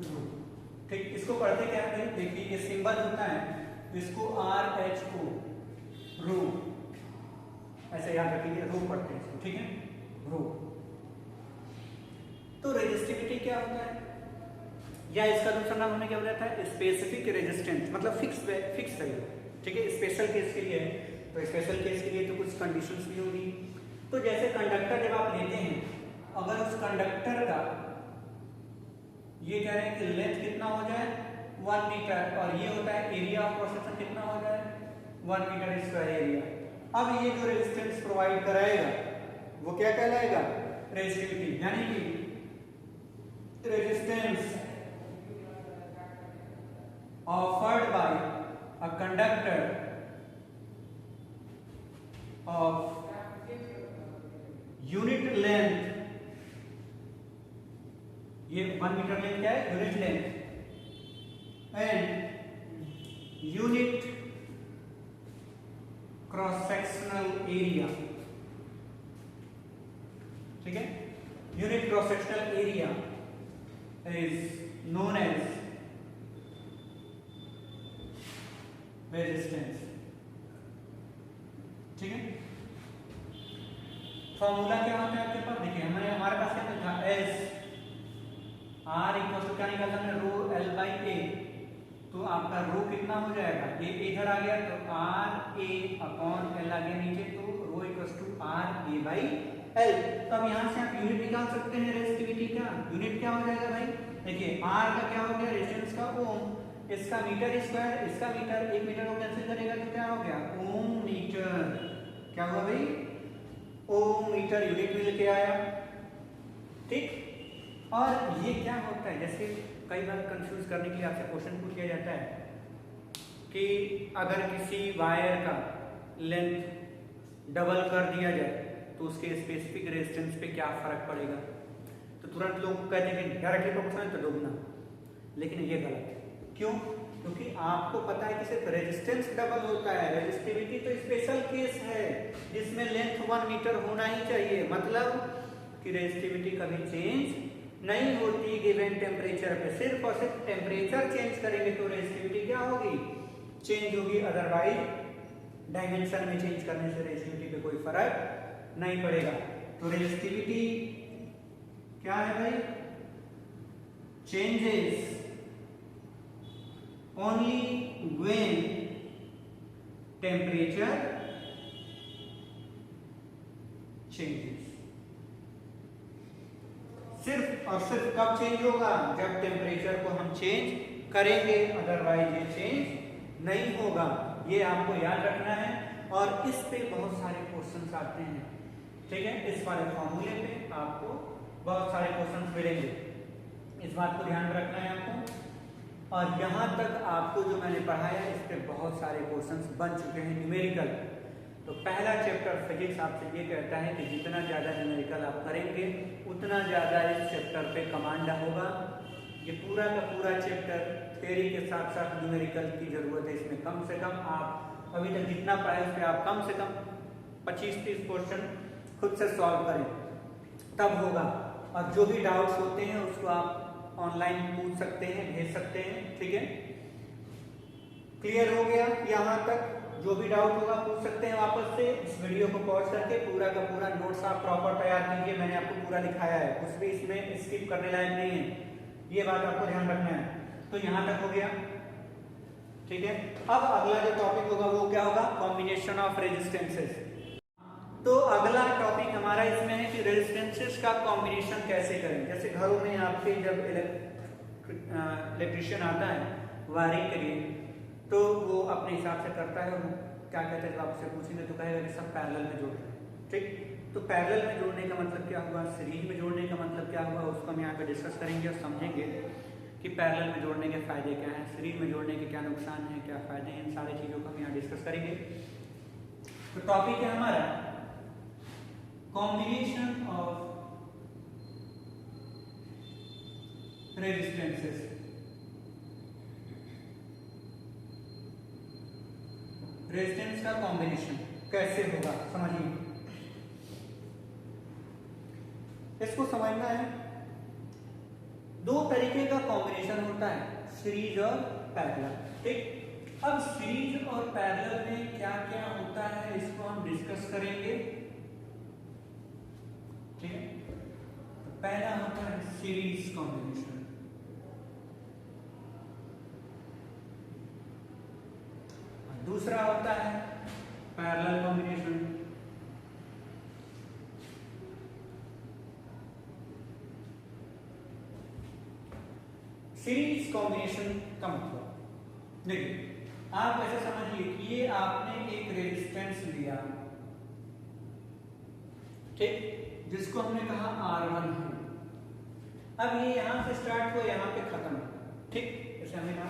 रू। ठीक, इसको पढ़ते क्या है? देखिए ये सिंबल होता है, इसको RHO रू ऐसे याद रखिए, रू पढ़ते हैं इसको, ठीक है, रू। तो रेजिस्टिविटी क्या होता है, या इसका दूसरा नाम हमें क्या बताता है? स्पेसिफिक रेजिस्टेंस, मतलब फिक्स वैल्यू। ठीक है, स्पेशल केस के लिए है, तो स्पेशल केस के लिए तो कुछ कंडीशंस भी होगी। तो जैसे कंडक्टर जब आप लेते हैं, अगर उस कंडक्टर का ये कह रहे हैं कि लेंथ कितना हो जाए 1 मीटर, और ये होता है एरिया ऑफ क्रॉस सेक्शन कितना हो जाए 1 मीटर स्क्वायर एरिया। अब ये जो रेजिस्टेंस प्रोवाइड कराएगा वो क्या कहलाएगा? रेजिस्टिविटी, यानी कि resistance offered by a conductor of unit length, ये 1 मीटर लेंथ क्या है? Unit length, and unit cross sectional area. ठीक है, unit cross sectional area is known as resistance. ठीक है, फॉर्मूला क्या होता है आपके पास? देखिए हमारे पास क्या था? एस आर इक्वल टू क्या निकाला हमने? रो एल बाई ए। तो आपका रो कितना हो जाएगा? ये इधर आ गया तो आर ए अपॉन एल आ गया नीचे, तो rho equal to R A by L. तो अब यहाँ से आप यूनिट निकाल सकते हैं रेजिस्टिविटी का। यूनिट क्या हो जाएगा भाई? देखिए आर का क्या हो गया? रेजिस्टेंस का ओम, इसका मीटर स्क्वायर, इसका मीटर, 1 मीटर को कैंसिल करेगा तो क्या हो गया? ओम मीटर। क्या हुआ भाई? ओम मीटर यूनिट मिल के आया। ठीक, और ये क्या होता है, जैसे कई बार कंफ्यूज करने के लिए आपसे क्वेश्चन पूछ लिया जाता है कि अगर किसी वायर का लेंथ डबल कर दिया जाए तो उसके स्पेसिफिक रेजिस्टेंस पे क्या फर्क पड़ेगा, तो तुरंत लोग कहते हैं कि डायरेक्टली प्रोपोर्शनल तो दोगुना, लेकिन ये गलत है। क्यों? क्योंकि आपको पता है कि सिर्फ रेजिस्टेंस डबल होता है, रेजिस्टिविटी तो स्पेशल केस है जिसमें लेंथ 1 मीटर होना ही चाहिए, मतलब कि रेजिस्टिविटी कभी चेंज नहीं होती गिवन टेम्परेचर पे। सिर्फ और सिर्फ टेम्परेचर चेंज करेंगे तो रेजिस्टिविटी क्या होगी? चेंज होगी, अदरवाइज डायमेंशन में चेंज करने से रेजिस्टिविटी पे कोई फर्क नहीं पड़ेगा। तो रेजिस्टिविटी क्या है भाई? Changes only when temperature changes। सिर्फ और सिर्फ कब चेंज होगा? जब टेम्परेचर को हम चेंज करेंगे, अदरवाइज ये चेंज नहीं होगा। ये आपको याद रखना है, और इस पे बहुत सारे क्वेश्चंस आते हैं। ठीक है, इस वाले फॉर्मूले पे आपको बहुत सारे क्वेश्चंस मिलेंगे, इस बात को ध्यान रखना है आपको। और यहाँ तक आपको जो मैंने पढ़ाया इस पे बहुत सारे क्वेश्चंस बन चुके हैं न्यूमेरिकल। तो पहला चैप्टर फिजिक्स आपसे ये कहता है कि जितना ज़्यादा न्यूमेरिकल आप करेंगे उतना ज़्यादा इस चैप्टर पे कमांड होगा। ये पूरा का पूरा चैप्टर थ्योरी के साथ साथ न्यूमेरिकल की ज़रूरत है इसमें। कम से कम आप अभी तक जितना पढ़ा है उस पर आप कम से कम 25-30 क्वेश्चन खुद से सॉल्व करें, तब होगा। और जो भी डाउट्स होते हैं उसको आप ऑनलाइन पूछ सकते हैं, भेज सकते हैं। ठीक है, क्लियर हो गया? यहाँ तक जो भी डाउट होगा पूछ सकते हैं वापस से। इस वीडियो को पॉज करके पूरा का पूरा नोट्स आप प्रॉपर तैयार कीजिए, मैंने आपको पूरा लिखाया है, कुछ भी इसमें स्किप करने लायक नहीं है, ये बात आपको ध्यान रखना है। तो यहाँ तक हो गया। ठीक है, अब अगला जो टॉपिक होगा वो क्या होगा? Combination of resistances. तो अगला टॉपिक हमारा इसमें है कि रेजिस्टेंसेस का कॉम्बिनेशन कैसे करें। जैसे घरों में आपके जब इलेक्ट्रिशियन आता है वायरिंग के लिए, तो वो अपने हिसाब से करता है, और क्या कहते हैं जब आपसे पूछेंगे तो कहेगा कि सब पैरेलल में जोड़ रहे हैं। ठीक, तो पैरेलल में जोड़ने का मतलब क्या हुआ, सीरीज में जोड़ने का मतलब क्या हुआ, उसको हम यहाँ पे डिस्कस करेंगे और समझेंगे कि पैरेलल में जोड़ने के फायदे क्या हैं, सीरीज में जोड़ने के क्या नुकसान हैं, क्या फायदे हैं, इन सारी चीज़ों को हम यहाँ डिस्कस करेंगे। तो टॉपिक है हमारा कॉम्बिनेशन ऑफ रेजिस्टेंसेस। रेजिस्टेंस का कॉम्बिनेशन कैसे होगा समझिए। इसको समझना है, दो तरीके का कॉम्बिनेशन होता है, सीरीज और पैरेलल। ठीक, अब सीरीज और पैरेलल में क्या क्या होता है इसको हम डिस्कस करेंगे। ठीक है, तो पहला होता है सीरीज कॉम्बिनेशन, दूसरा होता है पैरेलल कॉम्बिनेशन। सीरीज कॉम्बिनेशन का मतलब देखिए, आप ऐसे समझिए कि ये आपने एक रेजिस्टेंस लिया, ठीक, जिसको हमने कहा R1 है। अब ये यहां से स्टार्ट हुआ, यहां पे खत्म, ठीक, जैसे हमने कहा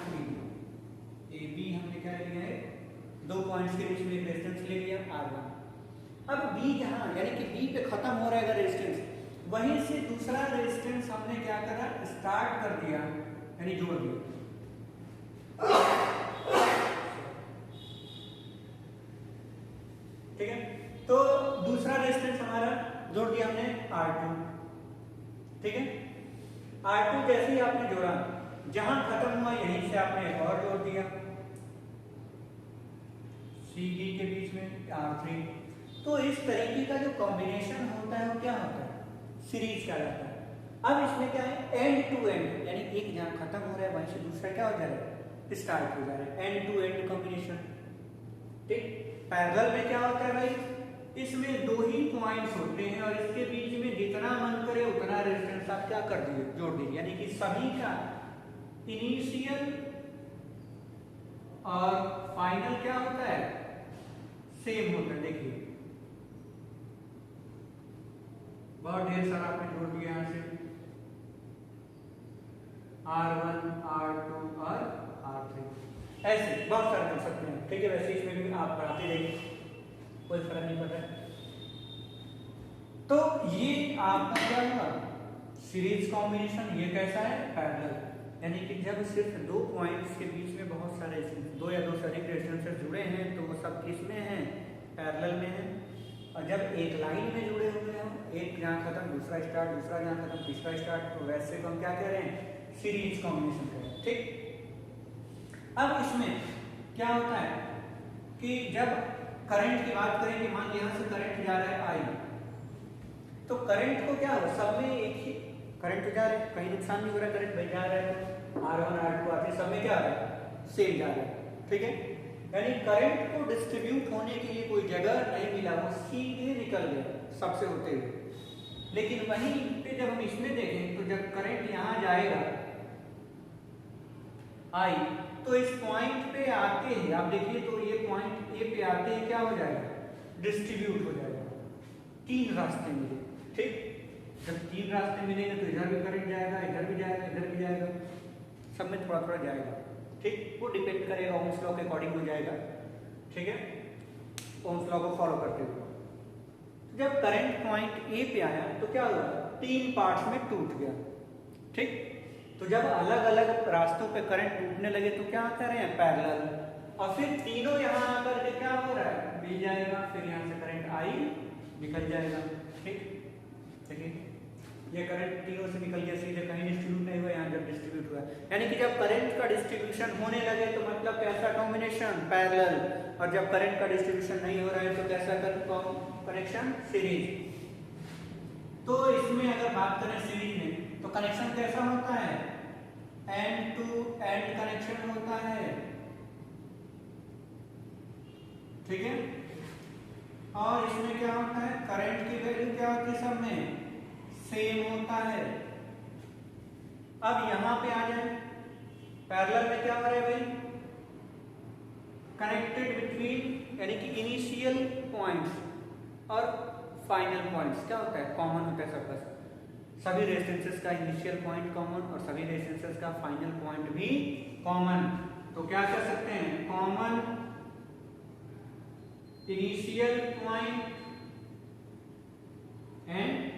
ए बी हमने क्या लिया है, दो पॉइंट्स के बीच में एक रेजिस्टेंस ले लिया R1। अब B जहां यानी कि B पे खत्म हो रहेगा रेजिस्टेंस, वहीं से दूसरा रेजिस्टेंस हमने क्या करा, स्टार्ट कर दिया यानी जोड़ दिया। ठीक है, तो दूसरा रेजिस्टेंस हमारा जोड़ दिया हमने R2। ठीक है, R2 जैसे ही आपने जोड़ा, जहां खत्म हुआ यहीं से आपने एक और जोड़ दिया सी डी के बीच में R3। तो इस तरीके का जो कॉम्बिनेशन होता है वो क्या होता है, सीरीज का रहता है। अब इसमें क्या है, एंड टू एंड, यानी एक जहां खत्म हो रहा है वहीं से दूसरा क्या हो जा रहा है, स्टार्ट हो जा रहा है, एंड टू एंड कॉम्बिनेशन। ठीक, पैरेलल में क्या होता है भाई, इसमें दो ही पॉइंट्स होते हैं और इसके बीच में जितना मन करे उतना रेजिस्टेंस आप क्या कर दिए, जोड़ दीजिए, यानी कि सभी का इनिशियल और फाइनल क्या होता है, सेम होता है। देखिए बहुत ढेर सारा आपने जोड़ दिया यहाँ से R1, R2 और R3, ऐसे बहुत सारे कर सकते हैं। ठीक है, वैसे इसमें भी आप पढ़ाते रहिए, कोई फर्क नहीं पड़ता। तो ये आपका क्या हुआ, सीरीज कॉम्बिनेशन। ये कैसा है, पैरेलल, यानी कि जब सिर्फ दो पॉइंट्स के बीच में बहुत सारे दो या दो से अधिक रेजिस्टेंसेस जुड़े हैं तो वो सब किसमें हैं, पैरेलल में है। और जब एक लाइन में जुड़े हुए हैं, एक जहाँ खत्म दूसरा स्टार्ट, दूसरा जहाँ खत्म तीसरा स्टार्ट, तो वैसे को हम क्या कह रहे हैं, सीरीज कॉम्बिनेशन कह रहे हैं। ठीक, अब इसमें क्या होता है कि जब करंट की बात करें कि मान लीजिए यहाँ से करंट जा रहा है I, तो करंट को क्या हो, सब में एक ही करंट जा रहा है, कहीं नुकसान नहीं हो रहा, करंट भाई जा रहा है, R1 R2 R3 सब में क्या आ रहा है, सेम जा रहा है। ठीक है, यानी करंट को डिस्ट्रीब्यूट होने के लिए कोई जगह नहीं मिला, वो सीधे निकल गया सबसे होते हुए। लेकिन वहीं पे जब हम इसमें देखें तो जब करंट यहाँ जाएगा I, तो इस पॉइंट पे आते ही आप देखिए, तो ये पॉइंट ए पे आते ही क्या हो जाएगा, डिस्ट्रीब्यूट हो जाएगा, तीन रास्ते मिले। ठीक, जब तीन रास्ते मिलेंगे तो इधर भी करंट जाएगा, इधर भी जाएगा, इधर भी जाएगा, सब में थोड़ा थोड़ा जाएगा। ठीक, वो डिपेंड करेगा ओम्स लॉ के अकॉर्डिंग हो जाएगा। ठीक है, ओम्स लॉ को फॉलो करते हुए जब करंट पॉइंट ए पे आया तो क्या हुआ, तीन पार्ट्स में टूट गया। ठीक, तो जब अलग अलग रास्तों पे करंट टूटने लगे तो क्या कर रहे हैं, पैरेलल, और फिर तीनों यहाँ आकर के क्या हो रहा है, मिल जाएगा, फिर यहाँ से करंट I निकल जाएगा। ठीक, देखिए ये करंट तीनों से निकल गया, सीधे कहीं डिस्ट्रीब्यूट नहीं हुआ, यहाँ जब डिस्ट्रीब्यूट हुआ, यानी कि जब करंट का डिस्ट्रीब्यूशन होने लगे तो मतलब कैसा कॉम्बिनेशन, पैरेलल, और जब करंट का डिस्ट्रीब्यूशन नहीं हो रहा है तो कैसा कनेक्शन, सीरीज। तो इसमें अगर बात करें सीरीज में तो कनेक्शन कैसा होता है, एंड टू एंड कनेक्शन होता है। ठीक है, और इसमें क्या होता है, करंट की वैल्यू क्या होती है, सब में सेम होता है। अब यहां पे आ जाए, पैरेलल में क्या हो रहा है भाई, कनेक्टेड बिटवीन, यानी कि इनिशियल पॉइंट्स और फाइनल पॉइंट्स क्या होता है, कॉमन होता है सबका, सभी रेजिस्टेंसेस का इनिशियल पॉइंट कॉमन और सभी रेजिस्टेंसेस का फाइनल पॉइंट भी कॉमन। तो क्या कर सकते हैं, common initial point and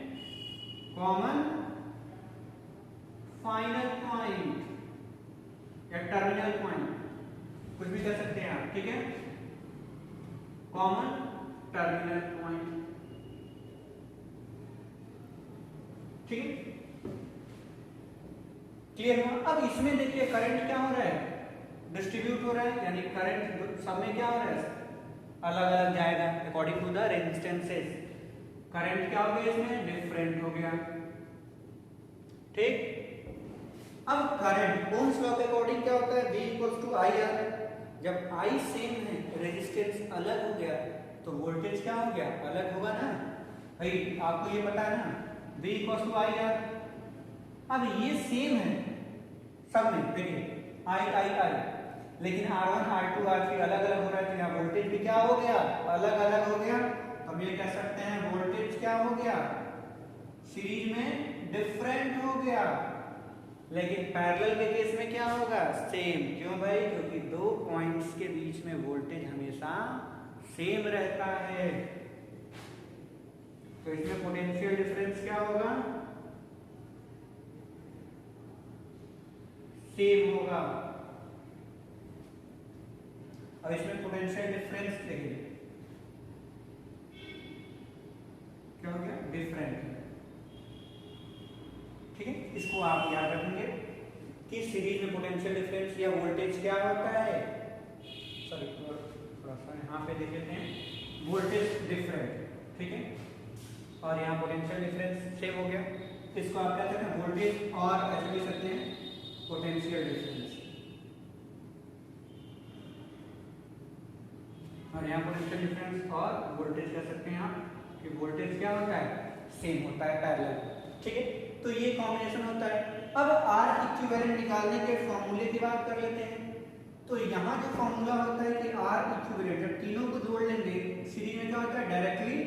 common final point या टर्मिनल पॉइंट, कुछ भी कर सकते हैं आप। ठीक है, कॉमन टर्मिनल पॉइंट। ठीक है, क्लियर हुआ। अब इसमें देखिए करंट क्या हो रहा है, डिस्ट्रीब्यूट हो रहा है, यानी करंट सब में क्या हो रहा है, अलग अलग जाएगा according to the resistances. Current क्या हो गया इसमें, डिफरेंट हो गया। ठीक, अब करंट ओम्स लॉ के अकॉर्डिंग क्या होता है, V इक्वल्स टू IR। जब I सेम है, रेजिस्टेंस अलग हो गया तो वोल्टेज क्या हो गया, अलग होगा ना भाई, आपको ये पता है ना, V इक्वल्स टू IR। अब ये सेम है सब में, देखिए I, लेकिन R1 R2 R3 अलग अलग हो रहा है, तो यहाँ वोल्टेज भी क्या हो गया, अलग अलग हो गया। हम ये कह सकते हैं वोल्टेज क्या हो गया, सीरीज में डिफरेंट हो गया। लेकिन पैरेलल के केस में क्या होगा, सेम। क्यों भाई, क्योंकि दो पॉइंट्स के बीच में वोल्टेज हमेशा सेम रहता है। तो इसमें पोटेंशियल डिफरेंस क्या होगा, सेम होगा। अब इसमें पोटेंशियल डिफरेंस देखिए क्या हो गया, डिफरेंट। ठीक है, इसको आप याद रखेंगे कि सीरीज में पोटेंशियल डिफरेंस या वोल्टेज क्या होता है, सॉरी थोड़ा सा यहाँ पे देख लेते हैं, वोल्टेज डिफरेंट। ठीक है, और यहाँ पोटेंशियल डिफरेंस सेम हो गया। इसको आप क्या कहते हैं, वोल्टेज और ऐसे लिख सकते हैं पोटेंशियल डिफरेंस, और यहाँ पोटेंशियल डिफरेंस और वोल्टेज कह सकते हैं आप कि वोल्टेज क्या होता है, सेम होता है पैरेलल। ठीक है, तो ये कॉम्बिनेशन होता है। अब आर इक्विवेलेंट निकालने के फॉर्मूले की बात कर लेते हैं। तो यहाँ जो फॉर्मूला होता है कि आर इक्विवेलेंट, जब तीनों को जोड़ लेंगे सीरीज में क्या होता है, डायरेक्टली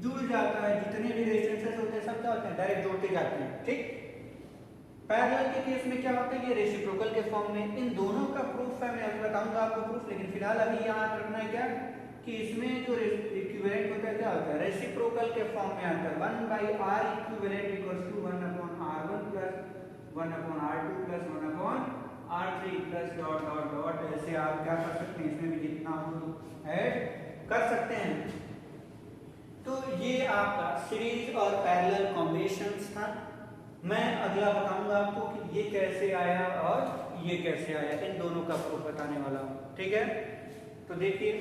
जुड़ जाता है। जितने भी रेजिस्टेंसेस होते हैं सब क्या होते हैं, डायरेक्ट जोड़ते जाते हैं। ठीक, पैरेलल के केस में क्या होता है, ये रेसिप्रोकल के फॉर्म में। इन दोनों का प्रूफ है, मैं अभी बताऊंगा आपको प्रूफ, लेकिन फिलहाल अभी यहाँ रखना है क्या कि इसमें जो इक्विवेलेंट होता है क्या होता है, रेसिप्रोकल के फॉर्म में आता है। 1/r equivalent equals to 1/r1 plus 1/r2 plus 1/r3 plus dot dot dot. ऐसे आप क्या कर सकते हैं, इसमें भी जितना हो ऐड कर सकते हैं। तो ये आपका सीरीज और पैरेलल कॉम्बिनेशंस था। मैं अगला बताऊंगा आपको कि ये कैसे आया और ये कैसे आया, इन दोनों का प्रूफ बताने वाला हूँ। ठीक है, तो देखिए,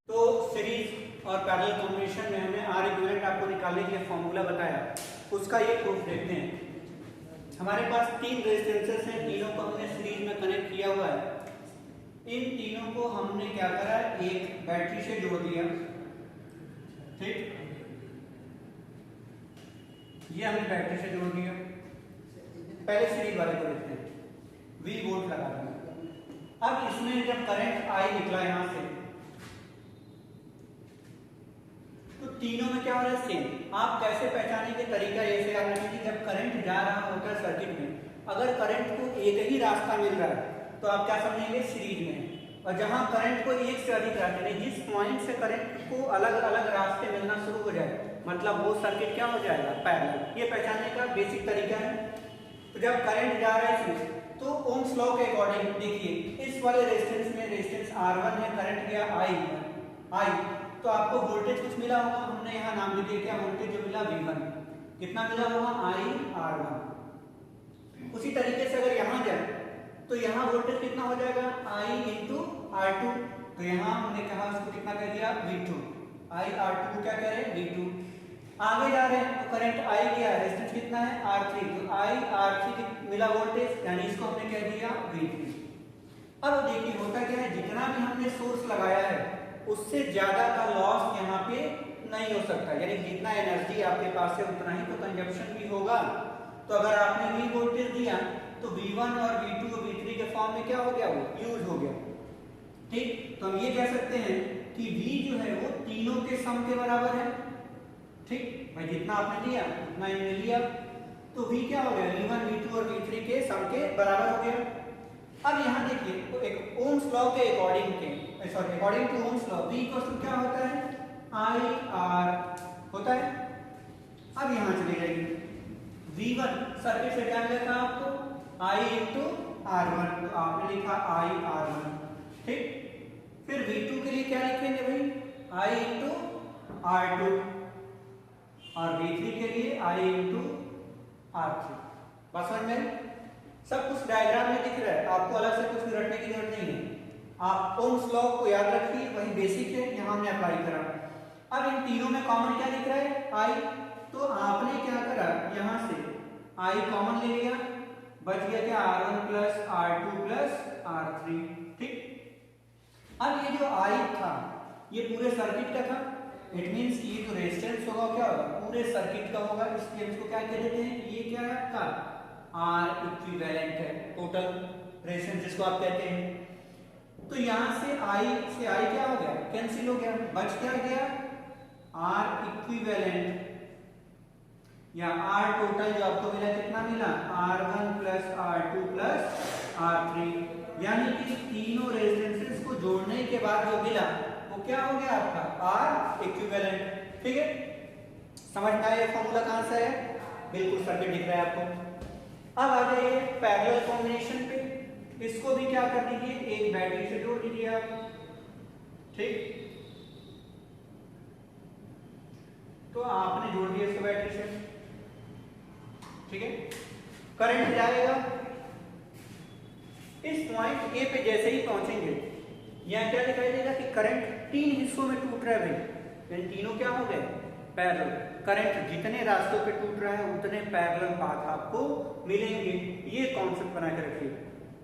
तो सीरीज और पैरेलल कॉम्बिनेशन में हमने आर इक्विवेलेंट आपको निकालने के लिए फॉर्मूला बताया, उसका ये प्रूफ देखते हैं। हमारे पास तीन रेजिस्टेंसेस हैं, तीनों को हमने सीरीज में कनेक्ट किया हुआ है। इन तीनों को हमने क्या करा, एक बैटरी से जोड़ दिया। ठीक, ये हमने बैटरी से जोड़ दिया। पहले सीरीज वाले को देखते हैं, V वोल्ट लगा दिया। अब इसमें जब करंट I निकला यहां से, तो तीनों में क्या हो रहा है, सेम। आप कैसे पहचानेंगे, तरीका ऐसे याद रखिए कि जब करंट जा रहा होता है सर्किट में, अगर करंट को एक ही रास्ता मिल रहा है तो आप क्या समझेंगे, सीरीज में। और जहां करंट को एक से अधिक रास्ते, यानी जिस पॉइंट से करंट को अलग अलग रास्ते मिलना शुरू हो जाए, मतलब वो सर्किट क्या हो जाएगा, पैरेलल। ये पहचानने का बेसिक तरीका है। तो जब करंट जा रहा है इसमें, तो ओम्स लॉ के अकॉर्डिंग देखिए, इस वाले रेजिस्टेंस में रेजिस्टेंस R1 है, करंट गया I, तो आपको वोल्टेज कुछ मिला होगा, हमने यहाँ नाम दे दिया, क्या वोल्टेज जो मिला V1, कितना मिला होगा, IR1। उसी तरीके से अगर यहाँ जाए तो यहाँ वोल्टेज कितना हो जाएगा, I इंटू R2, तो यहाँ हमने कहा उसको कितना कह दिया, V2। I R2 को क्या कह रहे हैं, V2। आगे जा रहे हैं तो करंट I गया, रेजिस्टेंस कितना है, R3, तो I R3 मिला वोल्टेज, यानी इसको हमने कह दिया V3। अब देखिए होता क्या है, जितना भी हमने सोर्स लगाया है उससे ज्यादा का लॉस यहाँ पे नहीं हो सकता, यानी जितना एनर्जी आपके पास है उतना ही तो कंजप्शन भी होगा। तो अगर आपने V वोल्टेज दिया तो V1 और V2 और V3 के फॉर्म में क्या हो गया, वो यूज हो गया। ठीक, तो हम ये कह सकते हैं कि V जो है वो तीनों के सम के बराबर है। ठीक भाई, जितना आपने दिया उतना इन्हें लिया, तो V क्या हो गया, V1 V2 और V3 के सम के बराबर हो गया। अब यहाँ देखिए, तो एक ओम्स लॉ के according according to Ohm's law V equals to क्या होता है, IR होता है। अब यहाँ चले जाइए, V1 सर्किट से क्या मिला था आपको, I इंटू R1, तो आपने लिखा IR1। ठीक, फिर V2 के लिए क्या लिखेंगे भाई, I इंटू R2, और V3 के लिए I इंटू R3। बात समझ में? सब कुछ डायग्राम में दिख रहा है, आपको अलग से कुछ रटने की जरूरत नहीं है। आप ओम्स लॉ को याद रखिए, वही बेसिक है, यहाँ हमने अप्लाई करा। अब इन तीनों में कॉमन क्या दिख रहा है? आई। तो आपने क्या करा, यहाँ से आई कॉमन ले लिया, बच गया क्या? R1 plus R2 plus R3। ठीक। अब ये जो आई था ये पूरे सर्किट का था, इट मींस ये जो रेजिस्टेंस होगा क्या होगा? पूरे सर्किट का होगा, इसलिए हम इसको क्या कह देते हैं? ये क्या है आपका? R इक्विवेलेंट है, टोटल रेजिस्टेंस जिसको आप कहते हैं। तो यहां से I क्या हो गया? कैंसिल हो गया, बच क्या गया? R इक्विवेलेंट या R टोटल जो आपको मिला कितना मिला? R1 plus R2 plus R3, यानी कि तीनों रेजिस्टेंसेस को जोड़ने के बाद जो मिला वो क्या हो गया आपका? R equivalent. ठीक है, समझ में आया फॉर्मूला कहां से है? बिल्कुल सर्किट दिख रहा है आपको। अब आ जाइए पैरेलल कॉम्बिनेशन पे, इसको भी क्या कर दीजिए? एक बैटरी से जोड़ दीजिए आप। ठीक, तो आपने जोड़ दिया इसको बैटरी से। ठीक है, करंट जाएगा इस पॉइंट ए पे, जैसे ही पहुंचेंगे यहां क्या दिखाई देगा कि करंट तीन हिस्सों में टूट रहा है भाई। इन तीनों क्या हो गए? पैरेलल। करंट जितने रास्तों पे टूट रहा है उतने पैरेलल पाथ आपको मिलेंगे, ये कॉन्सेप्ट बना के रखिए।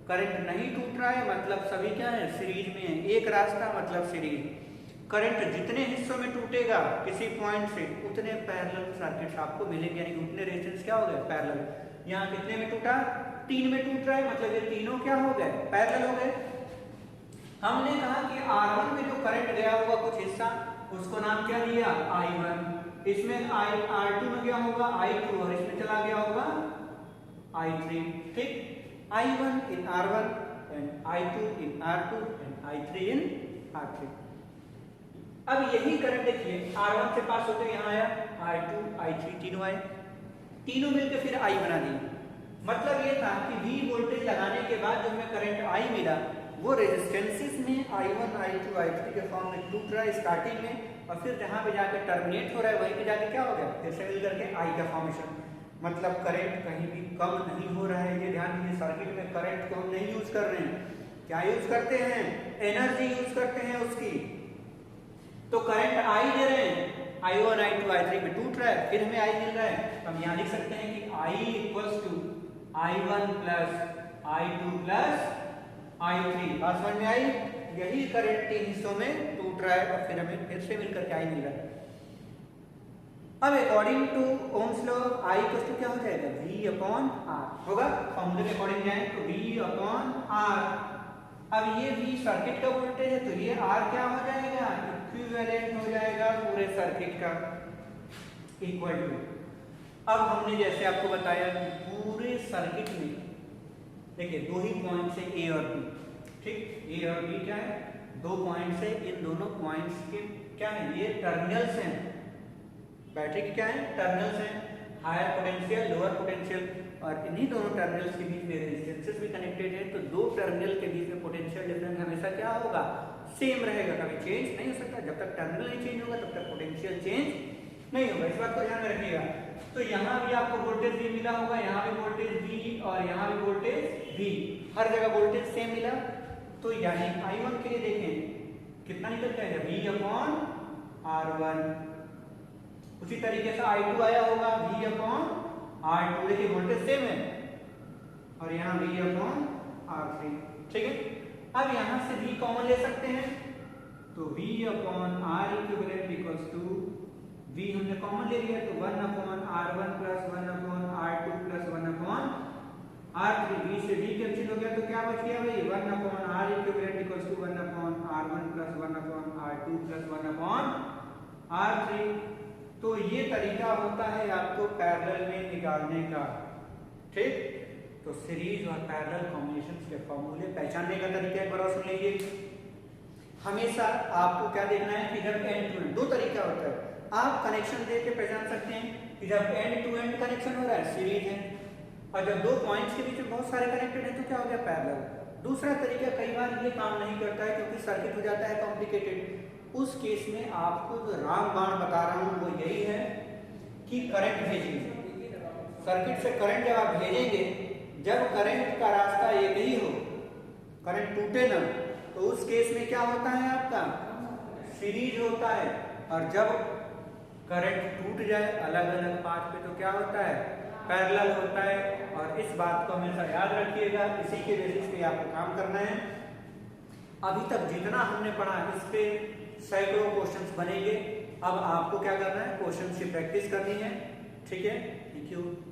करंट नहीं टूट रहा है मतलब सभी क्या है? सीरीज में है, एक रास्ता मतलब सीरीज। करंट जितने हिस्सों में टूटेगा किसी पॉइंट से उतने पैरेलल सर्किट्स आपको मिलेंगे, यानी उतने रेजिस्टेंस क्या हो गए? पैरेलल। यहाँ कितने में टूटा? तीन में टूट रहा है, मतलब ये तीनों क्या हो गए? पैरेलल हो गए। हमने कहा कि R1 में जो करंट गया होगा कुछ हिस्सा, उसको नाम क्या दिया? I1। इसमें R2 में क्या होगा? I2, और इसमें चला गया होगा I3। ठीक, I1 in R1 and I2 in R2 and I3 in R3। अब यही करंट देखिए R1 से पास होकर यहाँ आया, I2 I3 तीनों आए, तीनों मिलकर फिर I बना दिए। मतलब ये था कि V वोल्टेज लगाने के बाद जो हमें करंट I मिला वो रेजिस्टेंसेस में I1 I2 I3 के फॉर्म में टूट रहा है स्टार्टिंग में, और फिर जहां पे जाकर टर्मिनेट हो रहा है वहीं पे जाके क्या हो गया? फिर से मिल करके I का फॉर्मेशन। मतलब करंट कहीं भी कम नहीं हो रहा है, ये ध्यान दीजिए। सर्किट में करंट को हम नहीं यूज कर रहे हैं, क्या यूज करते हैं? एनर्जी यूज करते हैं उसकी। तो करंट I दे रहे हैं, I1 I2 I3 में टूट रहा है, फिर हमें I मिल रहा है। हम यहाँ लिख सकते हैं कि I equals to I1 plus I2 plus I3। बात समझ में आई? यही करंट तीन हिस्सों में टूट रहा है और फिर हमें फिर से मिलकर के I मिल रहा है। अब according to Ohm's law I equals to क्या हो जाएगा? V अपॉन R होगा। फॉर्मूले के अकॉर्डिंग जाए तो V अपॉन R। अब ये V सर्किट का वोल्टेज है, तो ये R क्या हो जाएगा? इक्विवेलेंट हो जाएगा पूरे सर्किट का, इक्वल टू। अब हमने जैसे आपको बताया कि पूरे सर्किट में देखिए दो ही पॉइंट से A और B। ठीक, A और B क्या है? दो पॉइंट्स है, इन दोनों पॉइंट्स के क्या है? ये टर्मिनल्स हैं, बैटरी के क्या है? टर्मिनल्स हैं, हायर पोटेंशियल लोअर पोटेंशियल, और इन्हीं दोनों टर्मिनल्स के बीच में रेजिस्टेंसेस भी कनेक्टेड है। तो दो टर्मिनल के बीच में पोटेंशियल डिफरेंस हमेशा क्या होगा? सेम रहेगा, कभी चेंज नहीं हो सकता। जब तक टर्मिनल नहीं चेंज होगा तब तक पोटेंशियल चेंज नहीं होगा, इस बात को ध्यान में रखिएगा। तो यहाँ भी आपको वोल्टेज V मिला होगा, यहाँ भी वोल्टेज V और यहाँ भी वोल्टेज V, हर जगह वोल्टेज सेम मिला। तो यानी I1 के लिए देखें कितना निकल के आएगा? V upon R1। उसी तरीके से I2 आया होगा V अपॉन R2, देखिए वोल्टेज सेम है, और यहाँ V अपॉन R3। ठीक है, अब यहाँ से V कॉमन ले सकते हैं, तो V upon R equivalent equals to V हमने कॉमन ले लिया, तो 1 upon R1 plus 1 upon R2 plus 1 upon R3। V से V कैंसिल हो गया, तो क्या बच गया भाई? 1 upon R equivalent equals to 1 upon R1 plus 1 upon R2 plus 1 upon R3। तो ये तरीका होता है आपको पैरेलल में निकालने का। ठीक, तो सीरीज और पैरेलल कॉम्बिनेशंस के फॉर्मूले पहचानने का तरीका एक बार और सुन लीजिए। हमेशा आपको क्या देखना है कि जब एंड टू एंड, दो तरीका होता है, आप कनेक्शन देख के पहचान सकते हैं कि जब एंड टू एंड कनेक्शन हो रहा है सीरीज है, और जब दो पॉइंट्स के बीच में बहुत सारे कनेक्टेड है तो क्या हो गया? पैरेलल। दूसरा तरीका कई बार ये काम नहीं करता है क्योंकि सर्किट हो जाता है कॉम्प्लिकेटेड। उस केस में आपको जो रामबाण बता रहा हूं वो यही है कि करंट भेजिए, सर्किट से करंट जब आप भेजेंगे, जब करंट का रास्ता एक ही हो, करंट टूटे ना, तो उस केस में क्या होता है आपका सीरीज होता है। और जब करंट टूट जाए अलग अलग पाथ पे तो क्या होता है पैरेलल होता है। और इस बात को हमेशा याद रखिएगा, इसी के बेसिस पे आपको काम करना है। अभी तक जितना हमने पढ़ा इस पे सैकड़ों क्वेश्चंस बनेंगे। अब आपको क्या करना है, क्वेश्चन की प्रैक्टिस करनी है। ठीक है, थैंक यू।